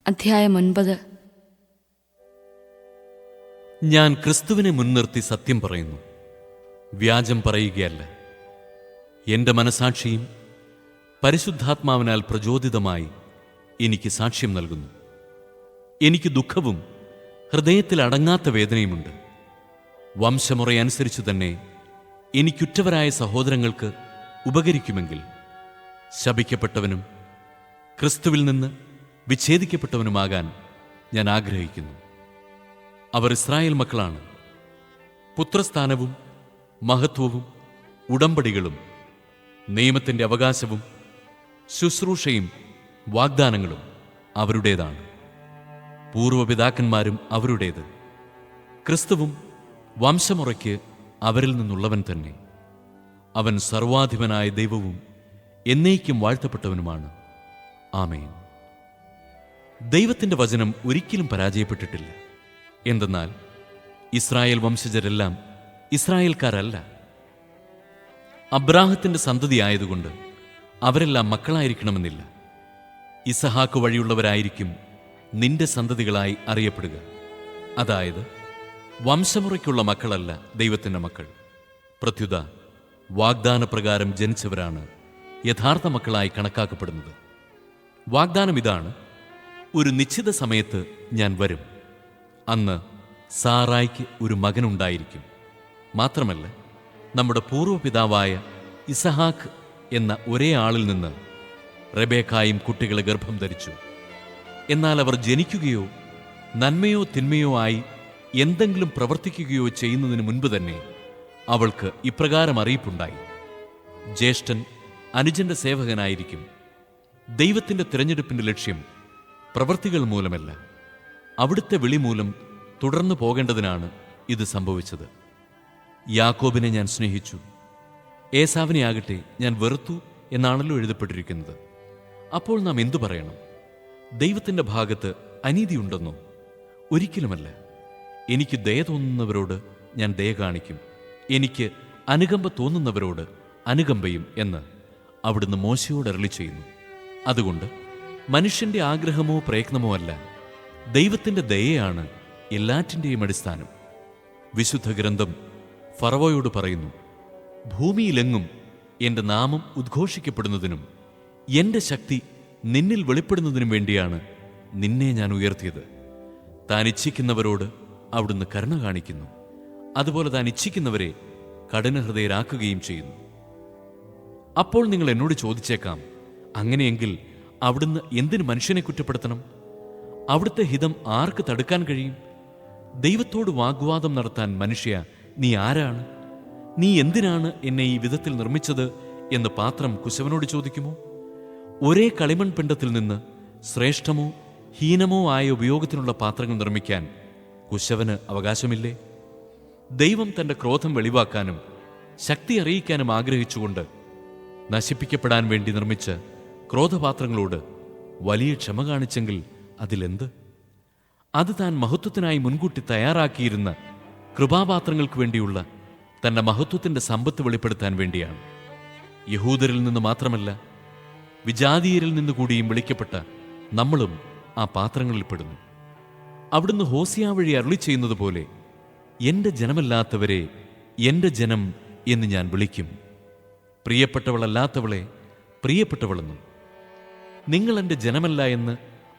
അധ്യായം 9. ഞാൻ ക്രിസ്തുവിനെ മുൻനിർത്തി സത്യം പറയുന്നു, വ്യാജം പറയുകയല്ല. എൻ്റെ മനസാക്ഷിയും പരിശുദ്ധാത്മാവിനാൽ പ്രചോദിതമായി എനിക്ക് സാക്ഷ്യം നൽകുന്നു. എനിക്ക് ദുഃഖവും ഹൃദയത്തിൽ അടങ്ങാത്ത വേദനയുമുണ്ട്. വംശമുറയനുസരിച്ചു തന്നെ എനിക്കുറ്റവരായ സഹോദരങ്ങൾക്ക് ഉപകരിക്കുമെങ്കിൽ ശപിക്കപ്പെട്ടവനും ക്രിസ്തുവിൽ നിന്ന് വിച്ഛേദിക്കപ്പെട്ടവനുമാകാൻ ഞാൻ ആഗ്രഹിക്കുന്നു. അവർ ഇസ്രായേൽ മക്കളാണ്. പുത്രസ്ഥാനവും മഹത്വവും ഉടമ്പടികളും നിയമത്തിൻ്റെ അവകാശവും ശുശ്രൂഷയും വാഗ്ദാനങ്ങളും അവരുടേതാണ്. പൂർവപിതാക്കന്മാരും അവരുടേത്. ക്രിസ്തുവും വംശമുറയ്ക്ക് അവരിൽ നിന്നുള്ളവൻ തന്നെ. അവൻ സർവാധിപനായ ദൈവവും എന്നേക്കും വാഴ്ത്തപ്പെട്ടവനുമാണ്. ആമേൻ. ദൈവത്തിൻ്റെ വചനം ഒരിക്കലും പരാജയപ്പെട്ടിട്ടില്ല. എന്തെന്നാൽ ഇസ്രായേൽ വംശജരെല്ലാം ഇസ്രായേൽക്കാരല്ല. അബ്രാഹത്തിൻ്റെ സന്തതിയായതുകൊണ്ട് അവരെല്ലാം മക്കളായിരിക്കണമെന്നില്ല. ഇസഹാക്ക് വഴിയുള്ളവരായിരിക്കും നിന്റെ സന്തതികളായി അറിയപ്പെടുക. അതായത് വംശമുറയ്ക്കുള്ള മക്കളല്ല ദൈവത്തിൻ്റെ മക്കൾ. പ്രത്യുത വാഗ്ദാനപ്രകാരം ജനിച്ചവരാണ് യഥാർത്ഥ മക്കളായി കണക്കാക്കപ്പെടുന്നത്. വാഗ്ദാനം ഇതാണ്: ഒരു നിശ്ചിത സമയത്ത് ഞാൻ വരും, അന്ന് സാറായ്ക്ക് ഒരു മകനുണ്ടായിരിക്കും. മാത്രമല്ല, നമ്മുടെ പൂർവ്വപിതാവായ ഇസഹാക്ക് എന്ന ഒരേ ആളിൽ നിന്ന് റെബേക്കായും കുട്ടികളെ ഗർഭം ധരിച്ചു. എന്നാൽ അവർ ജനിക്കുകയോ നന്മയോ തിന്മയോ ആയി എന്തെങ്കിലും പ്രവർത്തിക്കുകയോ ചെയ്യുന്നതിന് മുൻപ് തന്നെ അവൾക്ക് ഇപ്രകാരം അറിയിപ്പുണ്ടായി: ജ്യേഷ്ഠൻ അനുജന്റെ സേവകനായിരിക്കും. ദൈവത്തിൻ്റെ തിരഞ്ഞെടുപ്പിൻ്റെ ലക്ഷ്യം പ്രവൃത്തികൾ മൂലമല്ല, അവിടുത്തെ വിളി മൂലം തുടർന്നു പോകേണ്ടതിനാണ് ഇത് സംഭവിച്ചത്. യാക്കോബിനെ ഞാൻ സ്നേഹിച്ചു, ഏസാവിനെ ആകട്ടെ ഞാൻ വെറുത്തു എന്നാണല്ലോ എഴുതപ്പെട്ടിരിക്കുന്നത്. അപ്പോൾ നാം എന്തു പറയണം? ദൈവത്തിൻ്റെ ഭാഗത്ത് അനീതിയുണ്ടെന്നോ? ഒരിക്കലുമല്ല. എനിക്ക് ദയ തോന്നുന്നവരോട് ഞാൻ ദയ കാണിക്കും, എനിക്ക് അനുകമ്പ തോന്നുന്നവരോട് അനുകമ്പയും എന്ന് അവിടുന്ന് മോശയോട് അരുളി ചെയ്യുന്നു. അതുകൊണ്ട് മനുഷ്യന്റെ ആഗ്രഹമോ പ്രയത്നമോ അല്ല, ദൈവത്തിൻ്റെ ദയയാണ് എല്ലാറ്റിൻ്റെയും അടിസ്ഥാനം. വിശുദ്ധ ഗ്രന്ഥം ഫറവോയോട് പറയുന്നു: ഭൂമിയിലെങ്ങും എൻ്റെ നാമം ഉദ്ഘോഷിക്കപ്പെടുന്നതിനും എൻ്റെ ശക്തി നിന്നിൽ വെളിപ്പെടുന്നതിനും വേണ്ടിയാണ് നിന്നെ ഞാൻ ഉയർത്തിയത്. താൻ ഇച്ഛിക്കുന്നവരോട് അവിടുന്ന് കരുണ കാണിക്കുന്നു, അതുപോലെ താൻ ഇച്ഛിക്കുന്നവരെ കഠിനഹൃദയരാക്കുകയും ചെയ്യുന്നു. അപ്പോൾ നിങ്ങൾ എന്നോട് ചോദിച്ചേക്കാം, അങ്ങനെയെങ്കിൽ അവിടുന്ന് എന്തിന് മനുഷ്യനെ കുറ്റപ്പെടുത്തണം? അവിടുത്തെ ഹിതം ആർക്ക് തടുക്കാൻ കഴിയും? ദൈവത്തോട് വാഗ്വാദം നടത്താൻ മനുഷ്യ, നീ ആരാണ്? നീ എന്തിനാണ് എന്നെ ഈ വിധത്തിൽ നിർമ്മിച്ചത് എന്ന് പാത്രം കുശവനോട് ചോദിക്കുമോ? ഒരേ കളിമൺ പിണ്ഡത്തിൽ നിന്ന് ശ്രേഷ്ഠമോ ഹീനമോ ആയ ഉപയോഗത്തിനുള്ള പാത്രങ്ങൾ നിർമ്മിക്കാൻ കുശവന് അവകാശമില്ലേ? ദൈവം തൻ്റെ ക്രോധം വെളിവാക്കാനും ശക്തി അറിയിക്കാനും ആഗ്രഹിച്ചുകൊണ്ട് നശിപ്പിക്കപ്പെടാൻ വേണ്ടി നിർമ്മിച്ച ക്രോധപാത്രങ്ങളോട് വലിയ ക്ഷമ കാണിച്ചെങ്കിൽ അതിലെന്ത്? അത് താൻ മഹത്വത്തിനായി മുൻകൂട്ടി തയ്യാറാക്കിയിരുന്ന കൃപാപാത്രങ്ങൾക്ക് വേണ്ടിയുള്ള തൻ്റെ മഹത്വത്തിൻ്റെ സമ്പത്ത് വെളിപ്പെടുത്താൻ വേണ്ടിയാണ്. യഹൂദരിൽ നിന്ന് മാത്രമല്ല, വിജാതീയരിൽ നിന്നുകൂടിയും വിളിക്കപ്പെട്ട നമ്മളും ആ പാത്രങ്ങളിൽ പെടുന്നു. അവിടുന്ന് ഹോസിയ വഴി അരുളി ചെയ്യുന്നത് പോലെ, എൻ്റെ ജനമല്ലാത്തവരെ എൻ്റെ ജനം എന്ന് ഞാൻ വിളിക്കും, പ്രിയപ്പെട്ടവളല്ലാത്തവളെ പ്രിയപ്പെട്ടവളെന്നും. നിങ്ങൾ എൻ്റെ ജനമല്ല എന്ന്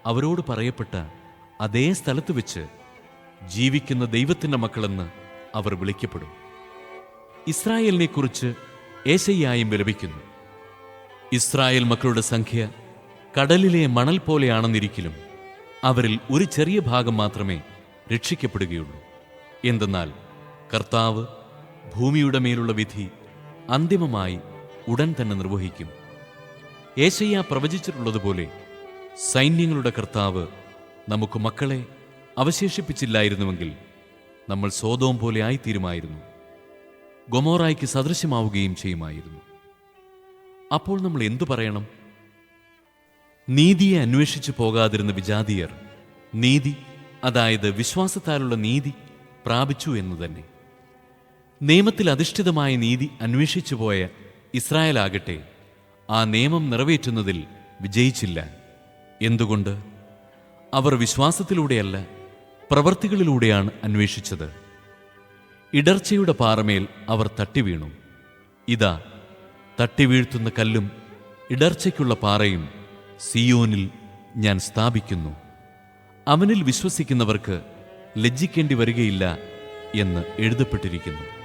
അവരോട് പറയപ്പെട്ട അതേ സ്ഥലത്ത് വെച്ച് ജീവിക്കുന്ന ദൈവത്തിൻ്റെ മക്കളെന്ന് അവർ വിളിക്കപ്പെടും. ഇസ്രായേലിനെക്കുറിച്ച് ഏശയ്യായും വിലപിക്കുന്നു: ഇസ്രായേൽ മക്കളുടെ സംഖ്യ കടലിലെ മണൽ പോലെയാണെന്നിരിക്കലും അവരിൽ ഒരു ചെറിയ ഭാഗം മാത്രമേ രക്ഷിക്കപ്പെടുകയുള്ളൂ. എന്തെന്നാൽ കർത്താവ് ഭൂമിയുടെ മേലുള്ള വിധി അന്തിമമായി ഉടൻ തന്നെ നിർവഹിക്കും. ഏശയ്യാ പ്രവചിച്ചിട്ടുള്ളതുപോലെ സൈന്യങ്ങളുടെ കർത്താവ് നമുക്ക് മക്കളെ അവശേഷിപ്പിച്ചില്ലായിരുന്നുവെങ്കിൽ നമ്മൾ സോദോം പോലെ ആയിത്തീരുമായിരുന്നു, ഗൊമോറായ്ക്ക് സദൃശ്യമാവുകയും ചെയ്യുമായിരുന്നു. അപ്പോൾ നമ്മൾ എന്തു പറയണം? നീതിയെ അന്വേഷിച്ചു പോകാതിരുന്ന വിജാതീയർ നീതി, അതായത് വിശ്വാസത്താലുള്ള നീതി പ്രാപിച്ചു എന്നു തന്നെ. നിയമത്തിൽ അധിഷ്ഠിതമായ നീതി അന്വേഷിച്ചു പോയ ഇസ്രായേലാകട്ടെ ആ നിയമം നിറവേറ്റുന്നതിൽ വിജയിച്ചില്ല. എന്തുകൊണ്ട്? അവർ വിശ്വാസത്തിലൂടെയല്ല, പ്രവൃത്തികളിലൂടെയാണ് അന്വേഷിച്ചത്. ഇടർച്ചയുടെ പാറമേൽ അവർ തട്ടിവീണു. ഇതാ, തട്ടിവീഴ്ത്തുന്ന കല്ലും ഇടർച്ചയ്ക്കുള്ള പാറയും സിയോനിൽ ഞാൻ സ്ഥാപിക്കുന്നു. അവനിൽ വിശ്വസിക്കുന്നവർക്ക് ലജ്ജിക്കേണ്ടി വരികയില്ല എന്ന് എഴുതപ്പെട്ടിരിക്കുന്നു.